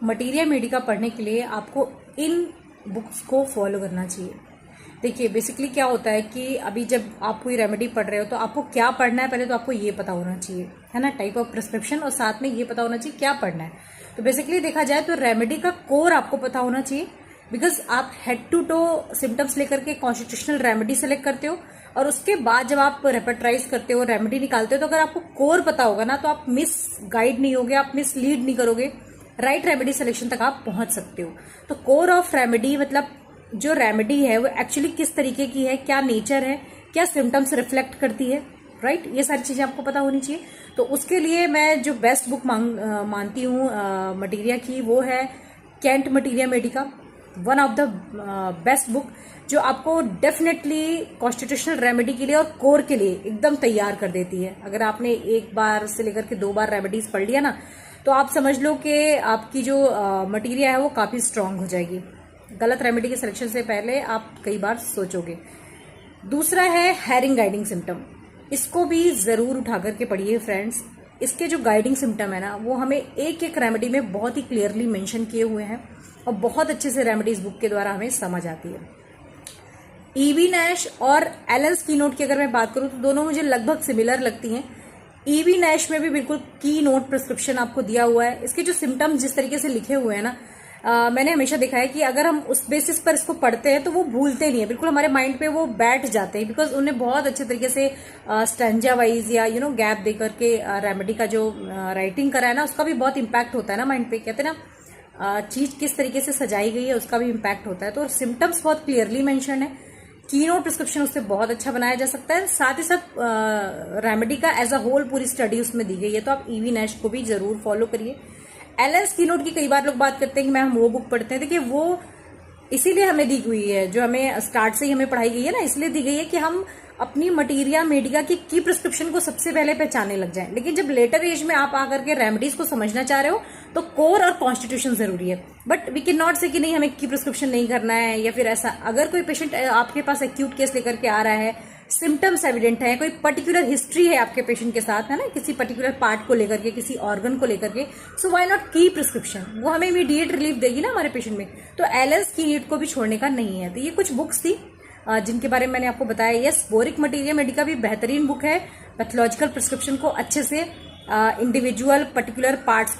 Materia Medica पढ़ने के लिए आपको इन बुक्स को फॉलो करना चाहिए। देखिए बेसिकली क्या होता है कि अभी जब आप कोई रेमेडी पढ़ रहे हो तो आपको क्या पढ़ना है, पहले तो आपको ये पता होना चाहिए, है ना, टाइप ऑफ प्रिस्क्रिप्शन, और साथ में ये पता होना चाहिए क्या पढ़ना है। तो बेसिकली देखा जाए तो रेमेडी का कोर आपको पता होना चाहिए, बिकॉज आप हेड टू टो सिम्टम्स लेकर के कॉन्स्टिट्यूशनल रेमेडी सेलेक्ट करते हो, और उसके बाद जब आप रेपेट्राइज करते हो, रेमेडी निकालते हो, तो अगर आपको कोर पता होगा ना तो आप मिस गाइड नहीं होगे, आप मिस लीड नहीं करोगे, राइट रेमेडी सिलेक्शन तक आप पहुंच सकते हो। तो कोर ऑफ रेमेडी मतलब जो रेमेडी है वो एक्चुअली किस तरीके की है, क्या नेचर है, क्या सिम्टम्स रिफ्लेक्ट करती है, राइट, ये सारी चीजें आपको पता होनी चाहिए। तो उसके लिए मैं जो बेस्ट बुक मानती हूँ मटीरिया की, वो है Kent materia medica, one of the best book, जो आपको डेफिनेटली कॉन्स्टिट्यूशनल रेमेडी के लिए और कोर के लिए एकदम तैयार कर देती है। अगर आपने एक बार से लेकर के 2 बार रेमेडीज पढ़ लिया ना, तो आप समझ लो कि आपकी जो मटीरिया है वो काफी स्ट्रांग हो जाएगी। गलत रेमेडी के सिलेक्शन से पहले आप कई बार सोचोगे। दूसरा है हैरिंग गाइडिंग सिम्टम, इसको भी जरूर उठा करके पढ़िए फ्रेंड्स। इसके जो गाइडिंग सिम्टम है ना, वो हमें एक एक रेमेडी में बहुत ही क्लियरली मेंशन किए हुए हैं, और बहुत अच्छे से रेमेडी इस बुक के द्वारा हमें समझ आती है। ईवी नैश और एलन कीनोट की अगर मैं बात करूं तो दोनों मुझे लगभग सिमिलर लगती हैं। ईवी नैश में भी बिल्कुल की नोट प्रिस्क्रिप्शन आपको दिया हुआ है। इसके जो सिम्टम्स जिस तरीके से लिखे हुए हैं ना, मैंने हमेशा देखा है कि अगर हम उस बेसिस पर इसको पढ़ते हैं तो वो भूलते नहीं है, बिल्कुल हमारे माइंड पे वो बैठ जाते हैं, बिकॉज उन्हें बहुत अच्छे तरीके से स्टैंजा वाइज या गैप दे करके रेमेडी का जो राइटिंग करा है ना, उसका भी बहुत इम्पैक्ट होता है ना माइंड पे। कहते हैं ना, चीज किस तरीके से सजाई गई है उसका भी इम्पैक्ट होता है। तो सिम्टम्स बहुत क्लियरली मेंशन है, कीनोट प्रिस्क्रिप्शन उससे बहुत अच्छा बनाया जा सकता है। साथ ही साथ रेमेडी का एज अ होल पूरी स्टडी उसमें दी गई है, तो आप ईवी नैश को भी जरूर फॉलो करिए। एलन कीनोट की कई बार लोग बात करते हैं कि मैम वो बुक पढ़ते हैं, देखिए वो इसीलिए हमें दी हुई है, जो हमें स्टार्ट से ही हमें पढ़ाई गई है ना, इसलिए दी गई है कि हम अपनी मटीरिया मेडिका की प्रिस्क्रिप्शन को सबसे पहले पहचानने लग जाएं। लेकिन जब लेटर एज में आप आकर के रेमेडीज को समझना चाह रहे हो तो कोर और कॉन्स्टिट्यूशन जरूरी है, बट वी कैन नॉट से कि नहीं हमें की प्रिस्क्रिप्शन नहीं करना है, या फिर ऐसा। अगर कोई पेशेंट आपके पास एक्यूट केस लेकर के आ रहा है, सिम्टम्स एविडेंट है, कोई पर्टिकुलर हिस्ट्री है आपके पेशेंट के साथ, है ना, किसी पर्टिकुलर पार्ट को लेकर के, किसी ऑर्गन को लेकर के, सो व्हाई नॉट की प्रिस्क्रिप्शन, वो हमें इमीडिएट रिलीफ देगी ना हमारे पेशेंट में। तो एलन कीनोट को भी छोड़ने का नहीं है। तो ये कुछ बुक्स थी जिनके बारे में मैंने आपको बताया। यस, बोरिक मटीरिया मेडिका भी बेहतरीन बुक है, पैथोलॉजिकल प्रिस्क्रिप्शन को अच्छे से इंडिविजुअल पर्टिकुलर पार्ट्स